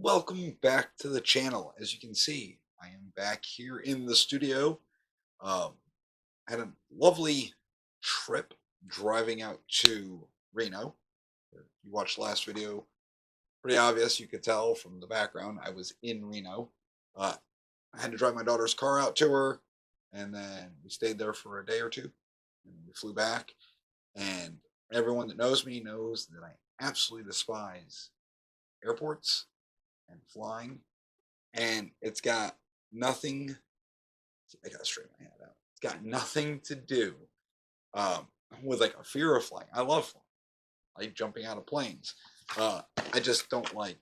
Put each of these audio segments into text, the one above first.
Welcome back to the channel. As you can see, I am back here in the studio. Um, had a lovely trip driving out to Reno. If you watched the last video, pretty obvious. You could tell from the background I was in Reno. Uh, I had to drive my daughter's car out to her, and then we stayed there for a day or two, and we flew back. And everyone that knows me knows that I absolutely despise airports and flying, and it's got nothing. I gotta straighten my head out. It's got nothing to do um, with like a fear of flying. I love flying. I like jumping out of planes. Uh, I just don't like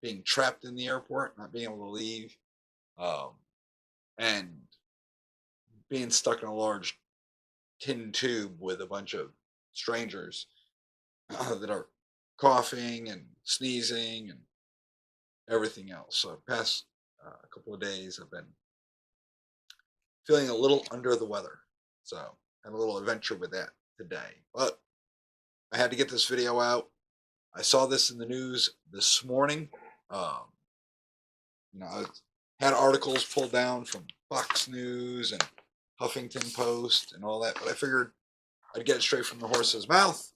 being trapped in the airport, not being able to leave, um, and being stuck in a large tin tube with a bunch of strangers that are coughing and sneezing and everything else. So, past a couple of days, I've been feeling a little under the weather. So, had a little adventure with that today. But I had to get this video out. I saw this in the news this morning. Um, I had articles pulled down from Fox News and Huffington Post and all that, but I figured I'd get it straight from the horse's mouth.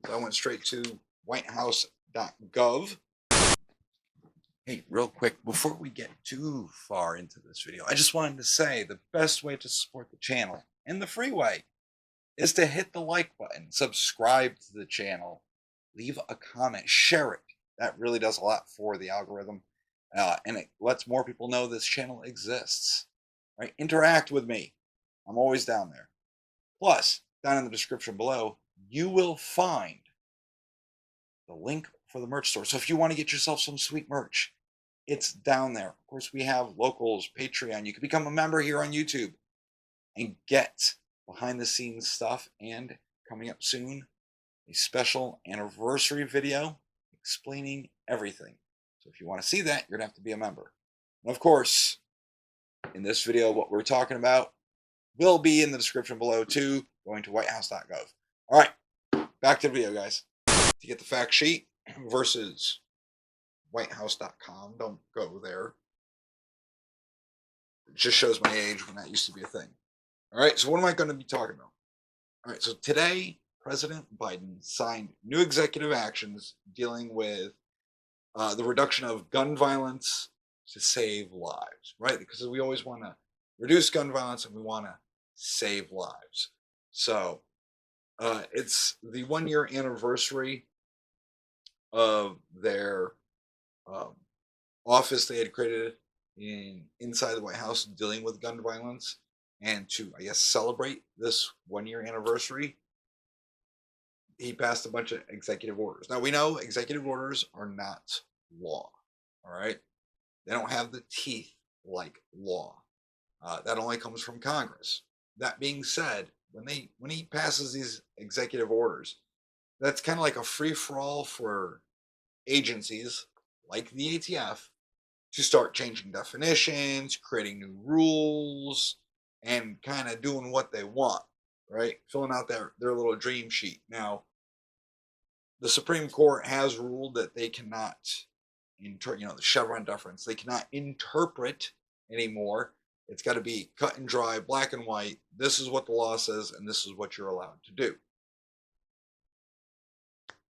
So I went straight to whitehouse.gov. Hey, real quick, before we get too far into this video, I just wanted to say the best way to support the channel and the free way is to hit the like button, subscribe to the channel, leave a comment, share it. That really does a lot for the algorithm, and it lets more people know this channel exists. Right? Interact with me. I'm always down there. Plus, down in the description below, you will find the link for the merch store. So if you want to get yourself some sweet merch, it's down there. Of course, we have locals, Patreon. You can become a member here on YouTube and get behind the scenes stuff. And coming up soon, a special anniversary video explaining everything. So if you want to see that, you're going to have to be a member. And of course, in this video, what we're talking about will be in the description below too, going to whitehouse.gov. All right, back to the video, guys. To get the fact sheet versus whitehouse.com, don't go there. It just shows my age when that used to be a thing. All right, so what am I going to be talking about? All right, so today, President Biden signed new executive actions dealing with the reduction of gun violence to save lives, right? Because we always want to reduce gun violence and we want to save lives. So it's the 1 year anniversary of their um, office they had created inside the White House dealing with gun violence. And to, I guess, celebrate this 1 year anniversary, he passed a bunch of executive orders. Now, we know executive orders are not law, all right? They don't have the teeth like law. That only comes from Congress. That being said, when he passes these executive orders, that's kind of like a free for all for agencies like the ATF to start changing definitions, creating new rules, and kind of doing what they want, right? Filling out their little dream sheet. Now, the Supreme Court has ruled that they cannot the Chevron deference, they cannot interpret anymore. It's got to be cut and dry, black and white. This is what the law says, and this is what you're allowed to do.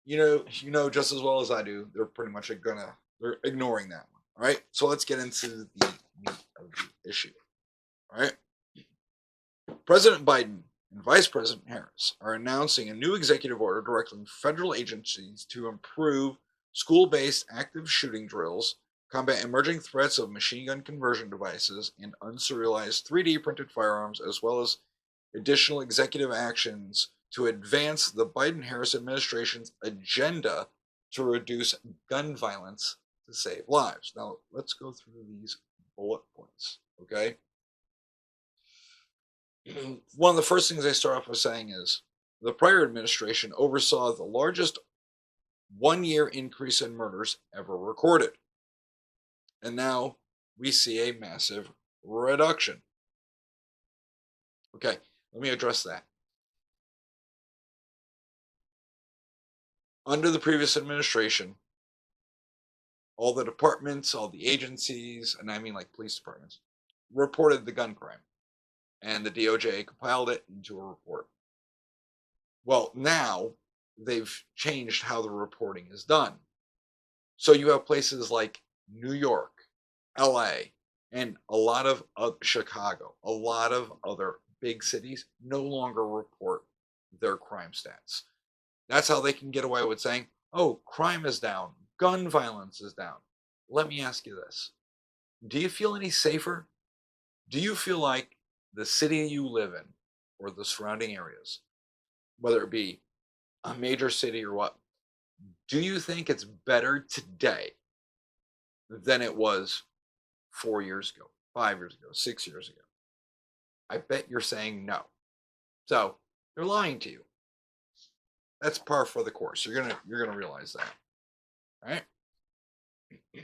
You know just as well as I do, they're pretty much they're ignoring that one. All right. So let's get into the meat of the issue. All right. President Biden and Vice President Harris are announcing a new executive order directing federal agencies to improve school-based active shooting drills, combat emerging threats of machine gun conversion devices, and unserialized 3D printed firearms, as well as additional executive actions to advance the Biden-Harris administration's agenda to reduce gun violence to save lives. Now, let's go through these bullet points, okay? One of the first things I start off with saying is the prior administration oversaw the largest 1 year increase in murders ever recorded. And now we see a massive reduction. Okay, let me address that. Under the previous administration, all the departments, all the agencies, and I mean like police departments, reported the gun crime, and the DOJ compiled it into a report. Well, now they've changed how the reporting is done. So you have places like New York, LA, and a lot of Chicago, a lot of other big cities no longer report their crime stats. That's how they can get away with saying, oh, crime is down, gun violence is down. Let me ask you this. Do you feel any safer? Do you feel like the city you live in or the surrounding areas, whether it be a major city or what, do you think it's better today than it was 4 years ago, 5 years ago, 6 years ago? I bet you're saying no. So they're lying to you. That's par for the course. You're gonna realize that. All right. The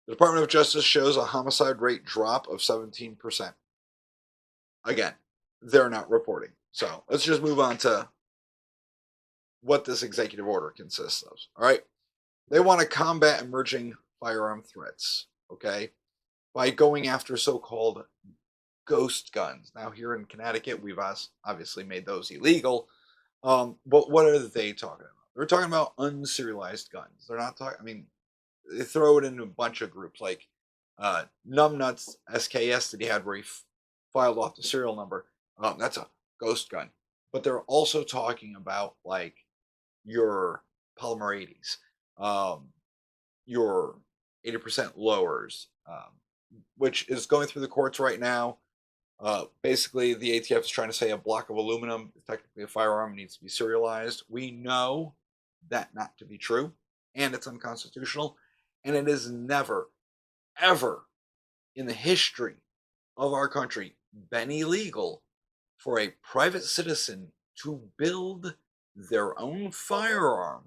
Department of Justice shows a homicide rate drop of 17%. Again, they're not reporting. So let's just move on to what this executive order consists of. All right. They want to combat emerging firearm threats, okay, by going after so-called ghost guns. Now, here in Connecticut, we've obviously made those illegal. But what are they talking about? They're talking about unserialized guns. They're not talking, I mean, they throw it into a bunch of groups like Numbnuts SKS that he had where he filed off the serial number. That's a ghost gun. But they're also talking about like your polymer 80s, your 80% lowers, which is going through the courts right now. Basically, the ATF is trying to say a block of aluminum is technically a firearm, needs to be serialized. We know that not to be true, and it's unconstitutional, and it is never, ever in the history of our country been illegal for a private citizen to build their own firearm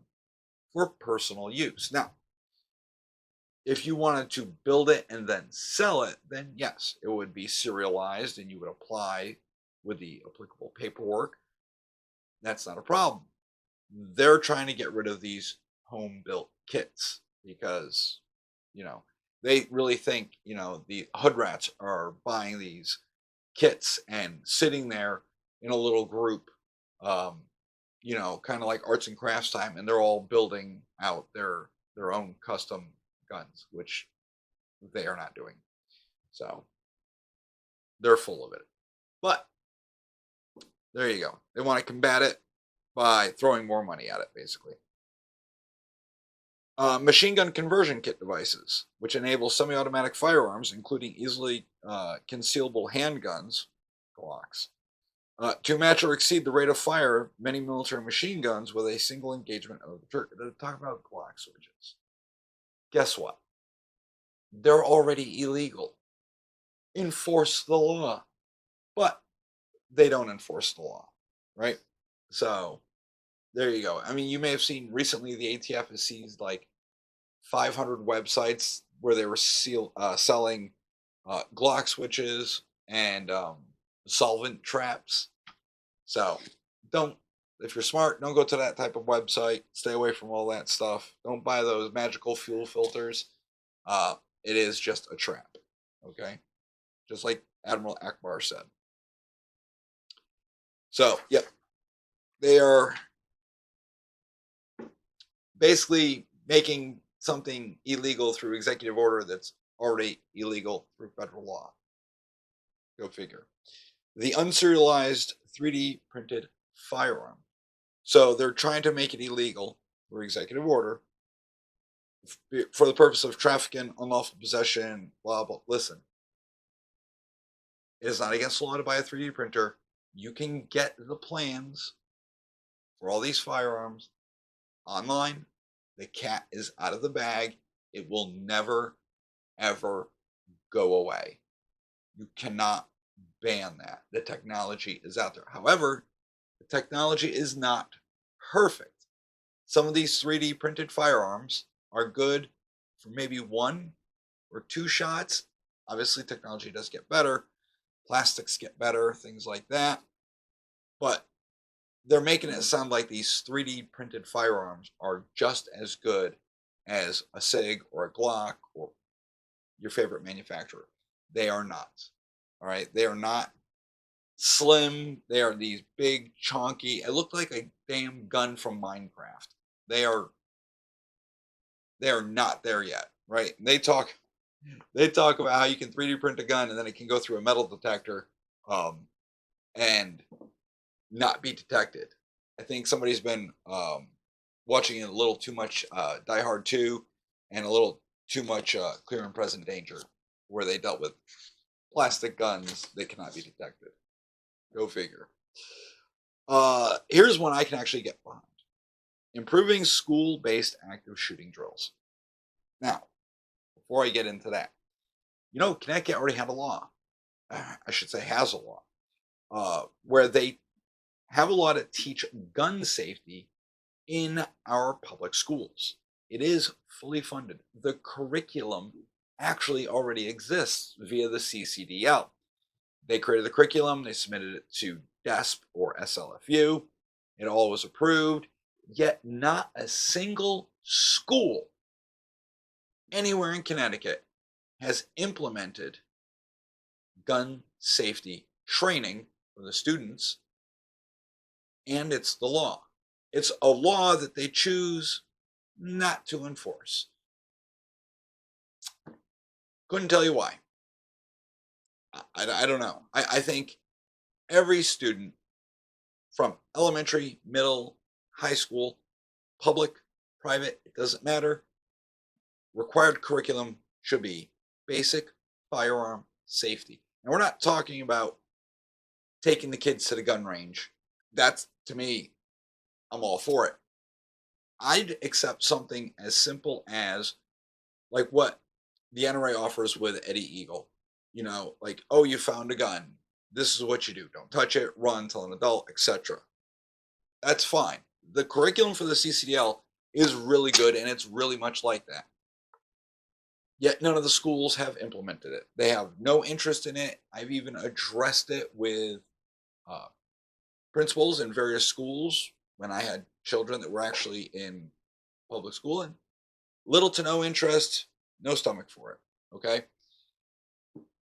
for personal use. Now, if you wanted to build it and then sell it, then yes, it would be serialized and you would apply with the applicable paperwork. That's not a problem. They're trying to get rid of these home built kits because, you know, they really think, you know, the hood rats are buying these kits and sitting there in a little group, you know, kind of like arts and crafts time, and they're all building out their own custom guns, which they are not doing. So they're full of it. But there you go. They want to combat it by throwing more money at it, basically. Machine gun conversion kit devices, which enable semi-automatic firearms, including easily concealable handguns, Glocks, to match or exceed the rate of fire of many military machine guns with a single engagement of the trigger. They're talking about Glock switches. Guess what? They're already illegal. Enforce the law. But they don't enforce the law, right? So there you go. I mean, you may have seen recently the ATF has seized like 500 websites where they were selling Glock switches and solvent traps. So don't, if you're smart, don't go to that type of website. Stay away from all that stuff. Don't buy those magical fuel filters. It is just a trap. Okay, just like Admiral Akbar said. So, yep, they are basically making something illegal through executive order that's already illegal through federal law. Go figure. The unserialized 3D printed firearm. So they're trying to make it illegal through executive order for the purpose of trafficking, unlawful possession, blah, blah. Listen, it is not against the law to buy a 3D printer. You can get the plans for all these firearms online. The cat is out of the bag. It will never, ever go away. You cannot ban that. The technology is out there. However, the technology is not perfect. Some of these 3D printed firearms are good for maybe 1 or 2 shots. Obviously, technology does get better. Plastics get better, things like that. But they're making it sound like these 3D printed firearms are just as good as a SIG or a Glock or your favorite manufacturer. They are not. All right. They are not slim. They are these big, chunky. It looked like a damn gun from Minecraft. They are they are not there yet. Right. They talk about how you can 3D print a gun and then it can go through a metal detector um, and not be detected. I think somebody's been watching a little too much Die Hard 2 and a little too much Clear and Present Danger, where they dealt with plastic guns that cannot be detected. Go figure. Here's one I can actually get behind: improving school-based active shooting drills. Now, before I get into that, Connecticut already had a law. I should say has a law where they have a law to teach gun safety in our public schools. It is fully funded. The curriculum actually already exists via the CCDL. They created the curriculum, they submitted it to DESP or SLFU. It all was approved, yet not a single school anywhere in Connecticut has implemented gun safety training for the students, and it's the law. It's a law that they choose not to enforce. Couldn't tell you why. I don't know. I think every student from elementary, middle, high school, public, private, it doesn't matter. Required curriculum should be basic firearm safety. And we're not talking about taking the kids to the gun range. That's, to me, I'm all for it. I'd accept something as simple as like what the NRA offers with Eddie Eagle. Like, oh, you found a gun. This is what you do. Don't touch it, run, tell an adult, etc. That's fine. The curriculum for the CCDL is really good, and it's really much like that. Yet none of the schools have implemented it. They have no interest in it. I've even addressed it with uh, principals in various schools when I had children that were actually in public school, and little to no interest, no stomach for it. Okay.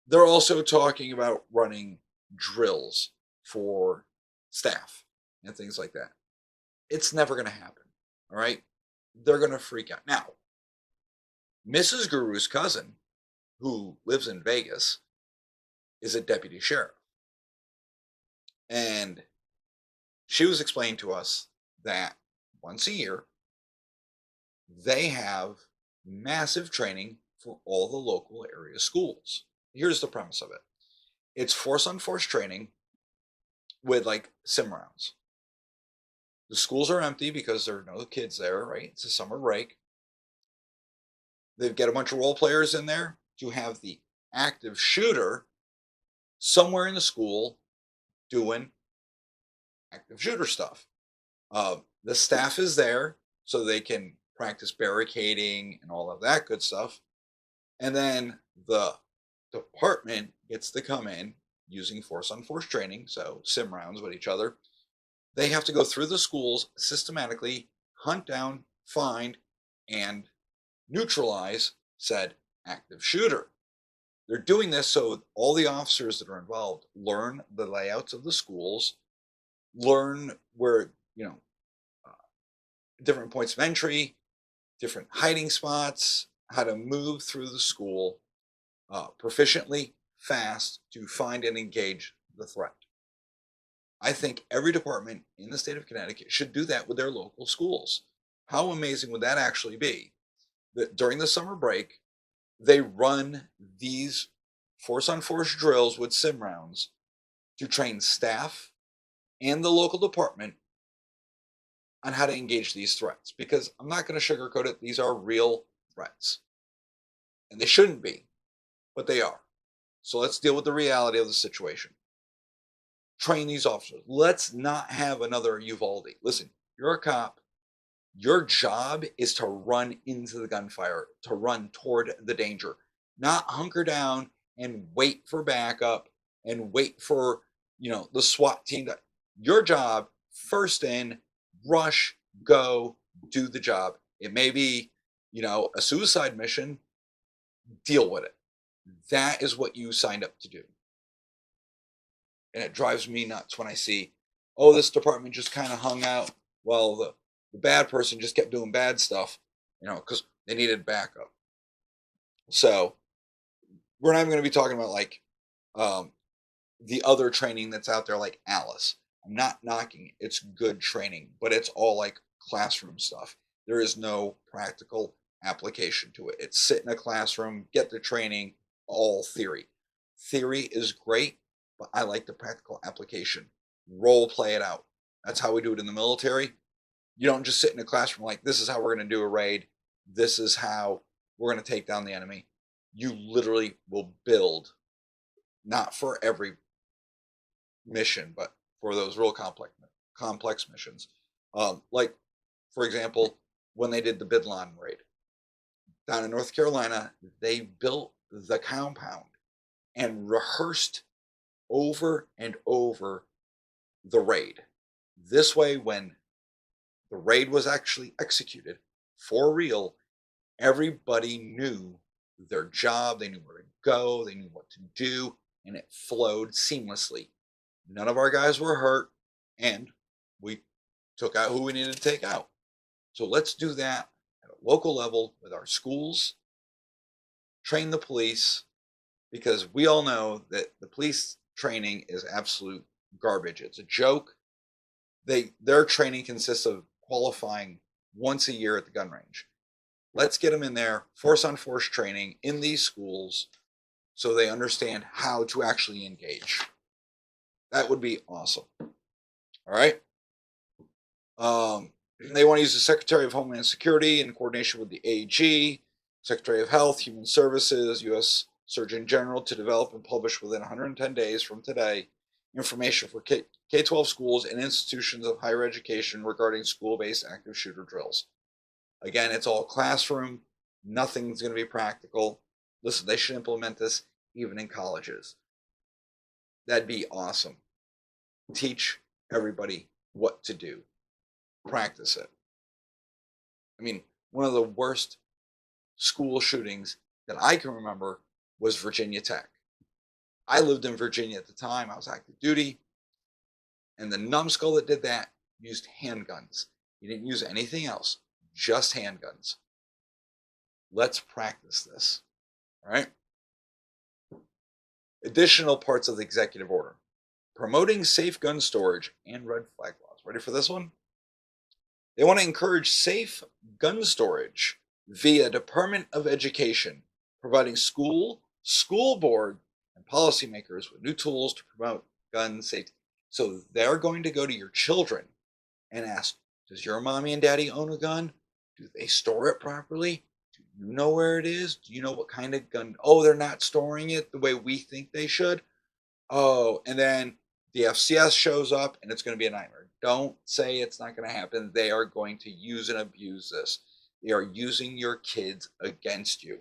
They're also talking about running drills for staff and things like that. It's never going to happen. All right. They're going to freak out. Now, Mrs. Guru's cousin, who lives in Vegas, is a deputy sheriff. And she was explaining to us that once a year, they have massive training for all the local area schools. Here's the premise of it: it's force on force training with like sim rounds. The schools are empty because there are no kids there, right? It's a summer break. They've got a bunch of role players in there to have the active shooter somewhere in the school doing active shooter stuff. The staff is there so they can practice barricading and all of that good stuff. And then the department gets to come in using force on force training, so sim rounds with each other. They have to go through the schools systematically, hunt down, find, and neutralize said active shooter. They're doing this so all the officers that are involved learn the layouts of the schools, learn where, different points of entry, different hiding spots, how to move through the school proficiently, fast to find and engage the threat. I think every department in the state of Connecticut should do that with their local schools. How amazing would that actually be? That during the summer break, they run these force on force drills with sim rounds to train staff and the local department on how to engage these threats. Because I'm not going to sugarcoat it, these are real threats. And they shouldn't be, but they are. So let's deal with the reality of the situation. Train these officers. Let's not have another Uvalde. Listen, you're a cop. Your job is to run into the gunfire, to run toward the danger, not hunker down and wait for backup and wait for, the SWAT team. Your job, first in, rush, go, do the job. It may be, a suicide mission, deal with it. That is what you signed up to do. And it drives me nuts when I see, oh, this department just kind of hung out while the bad person just kept doing bad stuff, because they needed backup. So we're not even going to be talking about like um, the other training that's out there, like Alice. I'm not knocking it. It's good training, but it's all like classroom stuff. There is no practical application to it. It's sit in a classroom, get the training, all theory. Theory is great, but I like the practical application. Role play it out. That's how we do it in the military. You don't just sit in a classroom like, this is how we're going to do a raid. This is how we're going to take down the enemy. You literally will build, not for every mission, but for those real complex missions. Like, for example, when they did the Bin Laden raid down in North Carolina, they built the compound and rehearsed over and over the raid. This way, when the raid was actually executed for real, everybody knew their job, they knew where to go, they knew what to do, and it flowed seamlessly. None of our guys were hurt, and we took out who we needed to take out. So let's do that at a local level with our schools, train the police, because we all know that the police training is absolute garbage. It's a joke. Their training consists of qualifying once a year at the gun range. Let's get them in there, force on force training in these schools so they understand how to actually engage. That would be awesome. All right. They want to use the Secretary of Homeland Security in coordination with the AG, Secretary of Health, Human Services, U.S. Surgeon General to develop and publish within 110 days from today information for K-12 schools and institutions of higher education regarding school-based active shooter drills. Again, it's all classroom. Nothing's going to be practical. Listen, they should implement this even in colleges. That'd be awesome. Teach everybody what to do. Practice it. I mean, one of the worst school shootings that I can remember was Virginia Tech. I lived in Virginia at the time. I was active duty. And the numbskull that did that used handguns. He didn't use anything else, just handguns. Let's practice this. All right. Additional parts of the executive order. Promoting safe gun storage and red flag laws. Ready for this one? They want to encourage safe gun storage via Department of Education, providing school board, and policymakers with new tools to promote gun safety. So they're going to go to your children and ask, does your mommy and daddy own a gun? Do they store it properly? Do you know where it is? Do you know what kind of gun? Oh, they're not storing it the way we think they should. Oh, and then the FCS shows up and it's going to be a nightmare. Don't say it's not going to happen. They are going to use and abuse this. They are using your kids against you.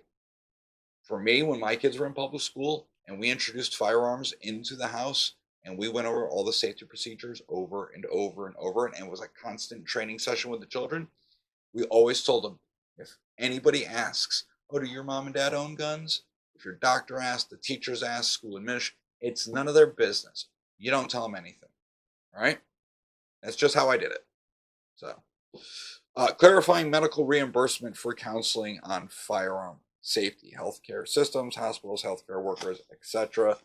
For me, when my kids were in public school and we introduced firearms into the house and we went over all the safety procedures over and over and over, and it was a constant training session with the children, we always told them, if anybody asks, oh, do your mom and dad own guns? If your doctor asks, the teachers ask, school administration, it's none of their business. You don't tell them anything. All right? That's just how I did it. So, clarifying medical reimbursement for counseling on firearm safety, healthcare systems, hospitals, healthcare workers, etc.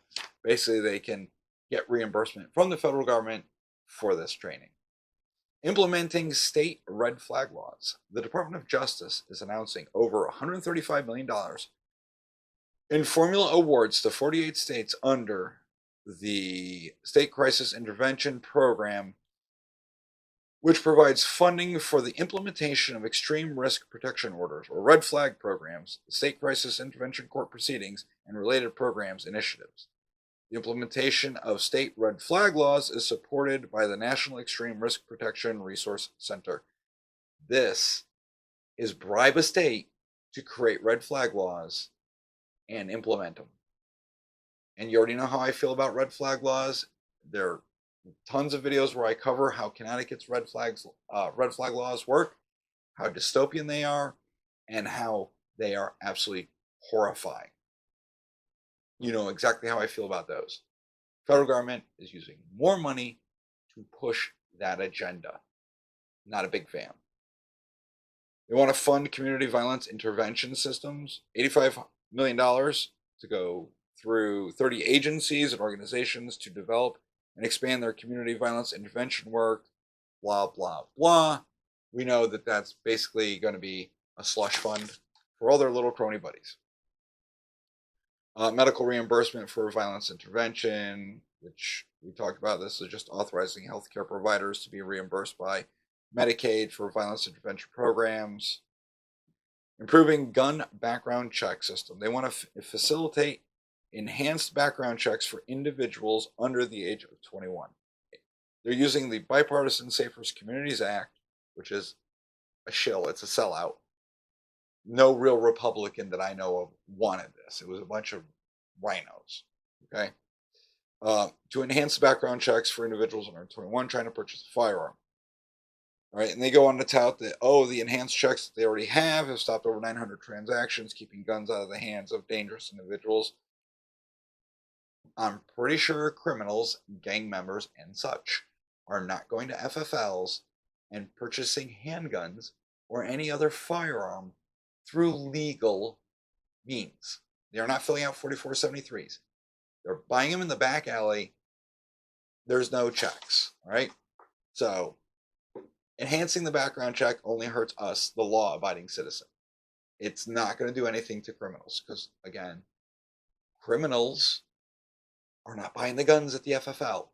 Basically, they can get reimbursement from the federal government for this training. Implementing state red flag laws. The Department of Justice is announcing over $135 million in formula awards to 48 states under the State Crisis Intervention Program, which provides funding for the implementation of extreme risk protection orders or red flag programs, the State Crisis Intervention Court proceedings, and related programs initiatives. The implementation of state red flag laws is supported by the National Extreme Risk Protection Resource Center. This is bribe a state to create red flag laws and implement them. And you already know how I feel about red flag laws. There are tons of videos where I cover how Connecticut's red flag laws work, how dystopian they are, and how they are absolutely horrifying. You know exactly how I feel about those. Federal government is using more money to push that agenda. Not a big fan. They want to fund community violence intervention systems, $85 million to go through 30 agencies and organizations to develop and expand their community violence intervention work, blah, blah, blah. We know that that's basically going to be a slush fund for all their little crony buddies. Medical reimbursement for violence intervention, which we talked about. This is just authorizing healthcare providers to be reimbursed by Medicaid for violence intervention programs. Improving gun background check system. They want to facilitate enhanced background checks for individuals under the age of 21. They're using the Bipartisan Safer Communities Act, which is a shill. It's a sellout. No real Republican that I know of wanted this. It was a bunch of rhinos. Okay. To enhance background checks for individuals under 21 trying to purchase a firearm. All right, and they go on to tout that, the enhanced checks that they already have stopped over 900 transactions, keeping guns out of the hands of dangerous individuals. I'm pretty sure criminals, gang members, and such are not going to FFLs and purchasing handguns or any other firearm through legal means. They are not filling out 4473s. They're buying them in the back alley. There's no checks, all right? So enhancing the background check only hurts us, the law-abiding citizen. It's not going to do anything to criminals because, again, criminals are not buying the guns at the FFL.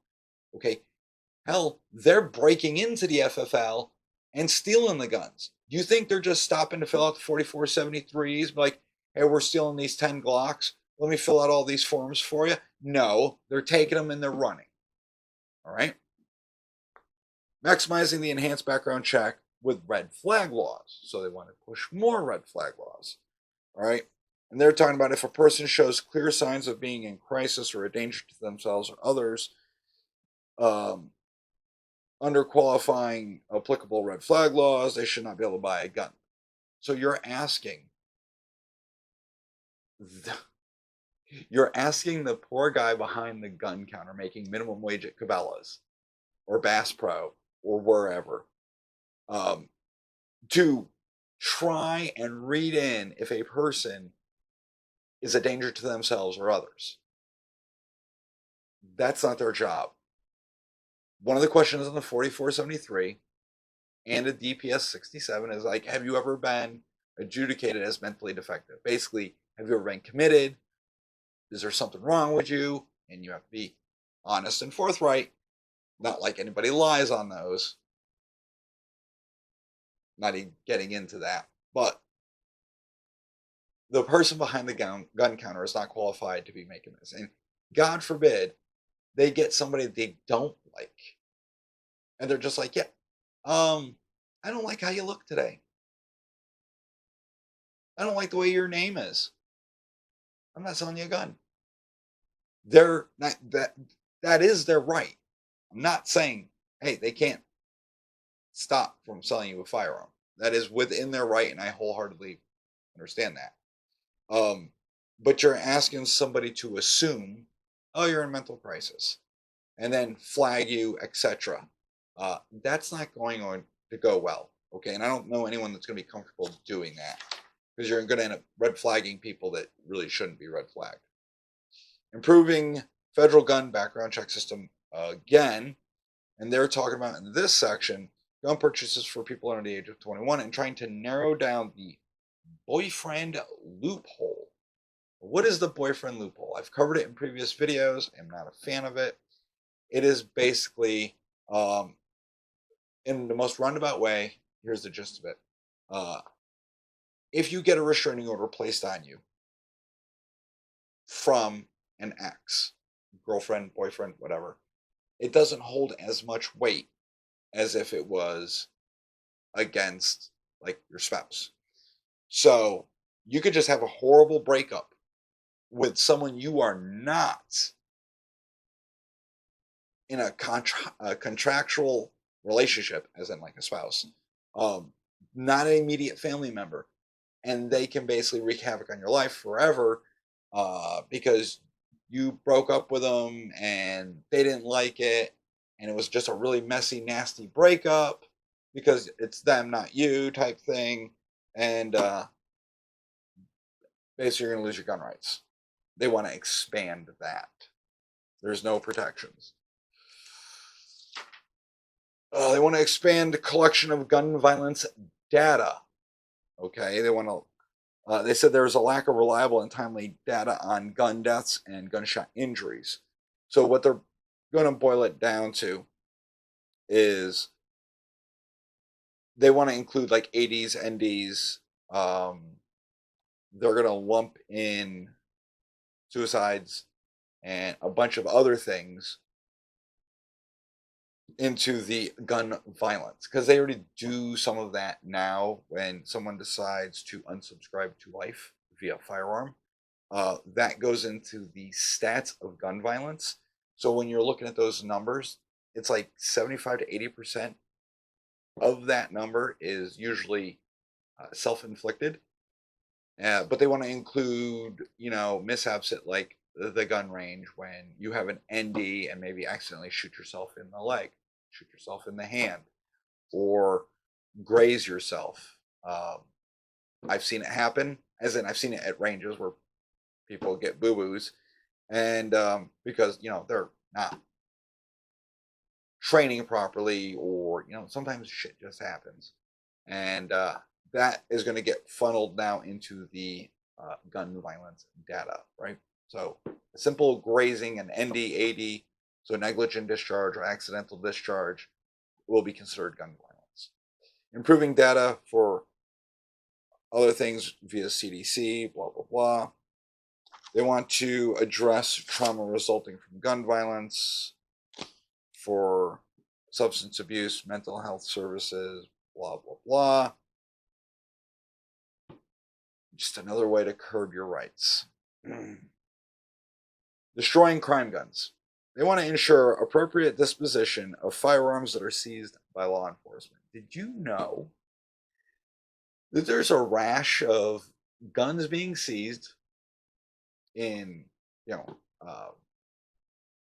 Okay, hell, they're breaking into the FFL and stealing the guns. You think they're just stopping to fill out the 4473s, like, hey, we're stealing these 10 Glocks. Let me fill out all these forms for you. No, they're taking them and they're running. All right. Maximizing the enhanced background check with red flag laws. So they want to push more red flag laws. All right. And they're talking about if a person shows clear signs of being in crisis or a danger to themselves or others, under qualifying applicable red flag laws, they should not be able to buy a gun. So you're asking the poor guy behind the gun counter making minimum wage at Cabela's or Bass Pro or wherever to try and read in if a person is a danger to themselves or others. That's not their job. One of the questions in the 4473 and a DPS 67 is like, have you ever been adjudicated as mentally defective? Basically, have you ever been committed? Is there something wrong with you? And you have to be honest and forthright. Not like anybody lies on those. Not even getting into that. But the person behind the gun counter is not qualified to be making this. And God forbid they get somebody they don't like. And they're just like, yeah, I don't like how you look today. I don't like the way your name is. I'm not selling you a gun. They're not that is their right. I'm not saying, hey, they can't stop from selling you a firearm. That is within their right, and I wholeheartedly understand that. But you're asking somebody to assume, oh, you're in mental crisis, and then flag you, etc. That's not going on to go well. Okay, and I don't know anyone that's going to be comfortable doing that because you're going to end up red flagging people that really shouldn't be red flagged. Improving federal gun background check system again, and they're talking about in this section gun purchases for people under the age of 21 and trying to narrow down the boyfriend loophole. What is the boyfriend loophole? I've covered it in previous videos. I'm not a fan of it. It is basically, in the most roundabout way, here's the gist of it. If you get a restraining order placed on you from an ex, girlfriend, boyfriend, whatever, it doesn't hold as much weight as if it was against like your spouse. So you could just have a horrible breakup with someone you are not in a contractual relationship, as in like a spouse, not an immediate family member, and they can basically wreak havoc on your life forever because you broke up with them and they didn't like it, and it was just a really messy, nasty breakup because it's them, not you, type thing. And basically, you're going to lose your gun rights. They want to expand that. There's no protections. They want to expand the collection of gun violence data. Okay, they want to. They said there is a lack of reliable and timely data on gun deaths and gunshot injuries. So what they're going to boil it down to is they want to include like ADs, NDs. They're going to lump in suicides and a bunch of other things into the gun violence because they already do some of that now when someone decides to unsubscribe to life via firearm. That goes into the stats of gun violence. So when you're looking at those numbers, it's like 75 to 80% of that number is usually self-inflicted. But they want to include, mishaps at like the gun range when you have an ND and maybe accidentally shoot yourself in the leg, shoot yourself in the hand, or graze yourself. I've seen it happen, as in I've seen it at ranges where people get boo-boos, and because they're not training properly, or sometimes shit just happens, and that is going to get funneled now into the gun violence data, right? So a simple grazing, an ND, AD, so negligent discharge or accidental discharge, will be considered gun violence. Improving data for other things via CDC, blah, blah, blah. They want to address trauma resulting from gun violence for substance abuse, mental health services, blah, blah, blah. Just another way to curb your rights. Destroying crime guns. They want to ensure appropriate disposition of firearms that are seized by law enforcement. Did you know that there's a rash of guns being seized in, a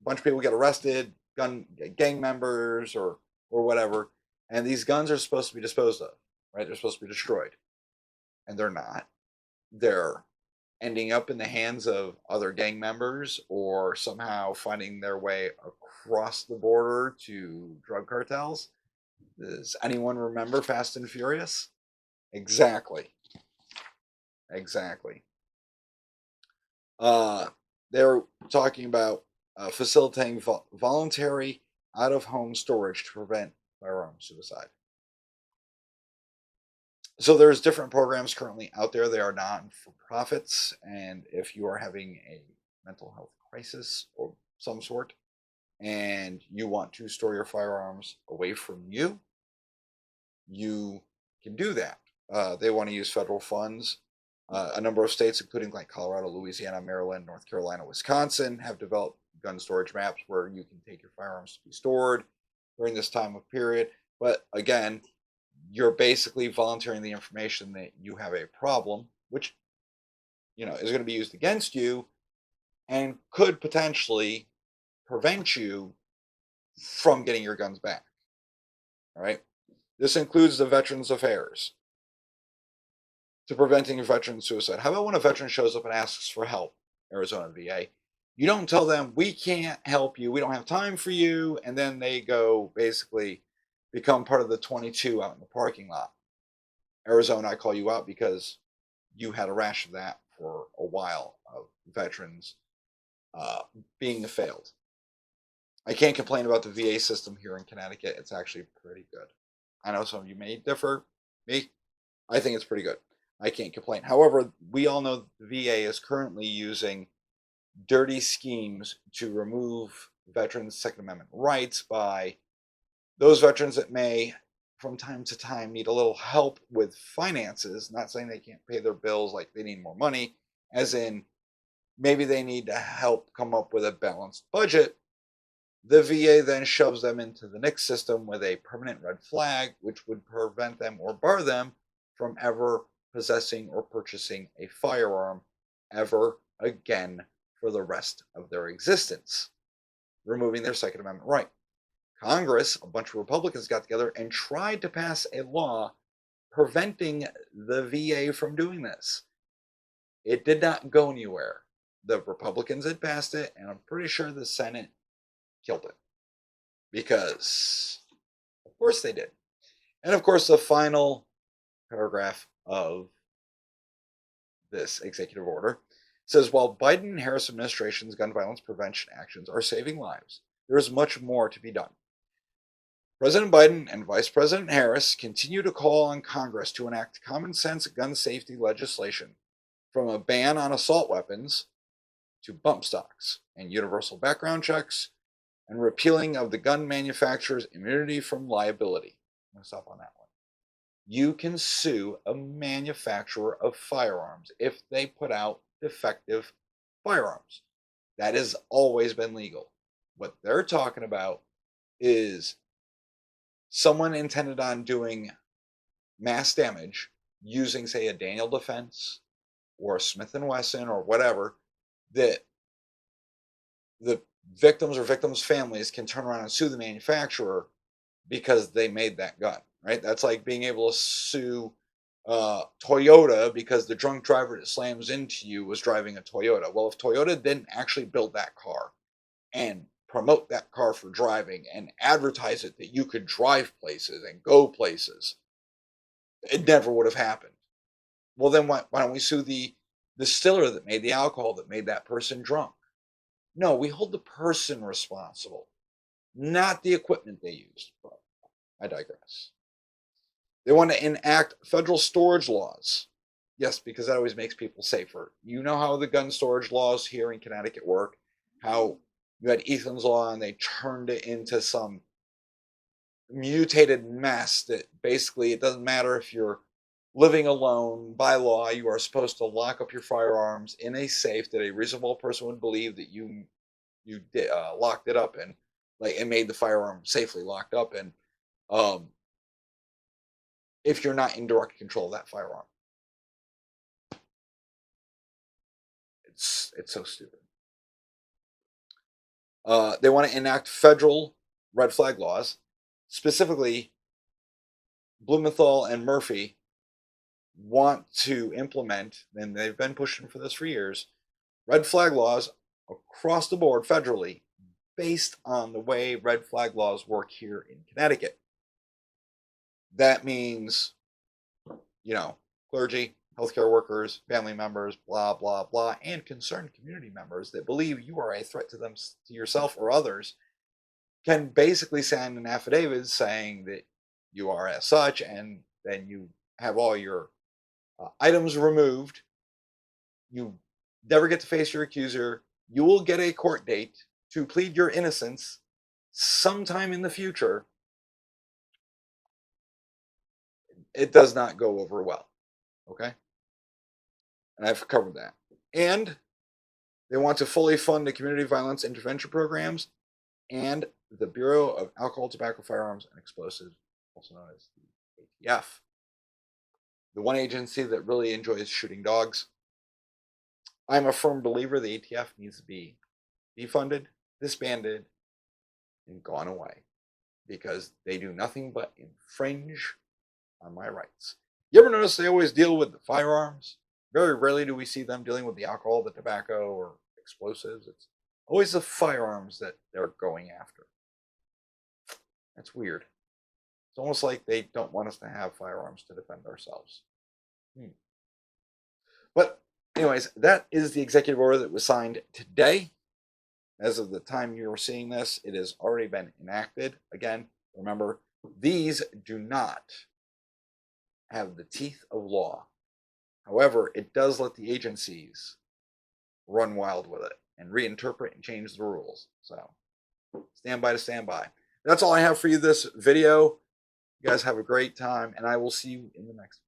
bunch of people get arrested, gang members or whatever, and these guns are supposed to be disposed of, right? They're supposed to be destroyed, and they're not. They're ending up in the hands of other gang members or somehow finding their way across the border to drug cartels. Does anyone remember Fast and Furious? Exactly. They're talking about facilitating voluntary out-of-home storage to prevent firearm suicide. So there's different programs currently out there. They are not-for-profits, and if you are having a mental health crisis of some sort and you want to store your firearms away from you, you can do that. They want to use federal funds. A number of states, including like Colorado, Louisiana, Maryland, North Carolina, Wisconsin, have developed gun storage maps where you can take your firearms to be stored during this time of period. But again, you're basically volunteering the information that you have a problem, which is going to be used against you and could potentially prevent you from getting your guns back. All right. This includes the Veterans Affairs to preventing veteran suicide. How about when a veteran shows up and asks for help, Arizona VA? You don't tell them, we can't help you, we don't have time for you, and then they go basically become part of the 22 out in the parking lot. Arizona, I call you out because you had a rash of that for a while, of veterans being failed. I can't complain about the VA system here in Connecticut. It's actually pretty good. I know some of you may differ. Me, I think it's pretty good. I can't complain. However, we all know the VA is currently using dirty schemes to remove veterans' Second Amendment rights by those veterans that may, from time to time, need a little help with finances. Not saying they can't pay their bills, like they need more money, as in maybe they need to help come up with a balanced budget. The VA then shoves them into the NICS system with a permanent red flag, which would prevent them or bar them from ever possessing or purchasing a firearm ever again for the rest of their existence, removing their Second Amendment right. Congress, a bunch of Republicans got together and tried to pass a law preventing the VA from doing this. It did not go anywhere. The Republicans had passed it, and I'm pretty sure the Senate killed it. Because, of course, they did. And, of course, the final paragraph of this executive order says, while Biden and Harris administration's gun violence prevention actions are saving lives, there is much more to be done. President Biden and Vice President Harris continue to call on Congress to enact common sense gun safety legislation, from a ban on assault weapons to bump stocks and universal background checks and repealing of the gun manufacturer's immunity from liability. I'm going to stop on that one. You can sue a manufacturer of firearms if they put out defective firearms. That has always been legal. What they're talking about is someone intended on doing mass damage using, say, a Daniel Defense or a Smith & Wesson or whatever, that the victims or victims' families can turn around and sue the manufacturer because they made that gun, right? That's like being able to sue Toyota because the drunk driver that slams into you was driving a Toyota. Well, if Toyota didn't actually build that car and promote that car for driving and advertise it that you could drive places and go places, it never would have happened. Well, then why don't we sue the distiller that made the alcohol that made that person drunk? No, we hold the person responsible, not the equipment they used. But I digress. They want to enact federal storage laws. Yes, because that always makes people safer. You know how the gun storage laws here in Connecticut work, how you had Ethan's Law and they turned it into some mutated mess that basically it doesn't matter if you're living alone. By law, you are supposed to lock up your firearms in a safe that a reasonable person would believe that you locked it up in, like, and made the firearm safely locked up in. If you're not in direct control of that firearm, it's so stupid. They want to enact federal red flag laws, specifically Blumenthal and Murphy want to implement, and they've been pushing for this for years, red flag laws across the board federally based on the way red flag laws work here in Connecticut. That means, clergy, healthcare workers, family members, blah, blah, blah, and concerned community members that believe you are a threat to them, to yourself or others, can basically sign an affidavit saying that you are as such, and then you have all your items removed. You never get to face your accuser. You will get a court date to plead your innocence sometime in the future. It does not go over well. Okay? And I've covered that. And they want to fully fund the community violence intervention programs and the Bureau of Alcohol, Tobacco, Firearms, and Explosives, also known as the ATF. The one agency that really enjoys shooting dogs. I'm a firm believer the ATF needs to be defunded, disbanded, and gone away, because they do nothing but infringe on my rights. You ever notice they always deal with the firearms? Very rarely do we see them dealing with the alcohol, the tobacco, or explosives. It's always the firearms that they're going after. That's weird. It's almost like they don't want us to have firearms to defend ourselves. But anyways, that is the executive order that was signed today. As of the time you are seeing this, it has already been enacted. Again, remember, these do not have the teeth of law. However, it does let the agencies run wild with it and reinterpret and change the rules. So stand by to stand by. That's all I have for you this video. You guys have a great time, and I will see you in the next video.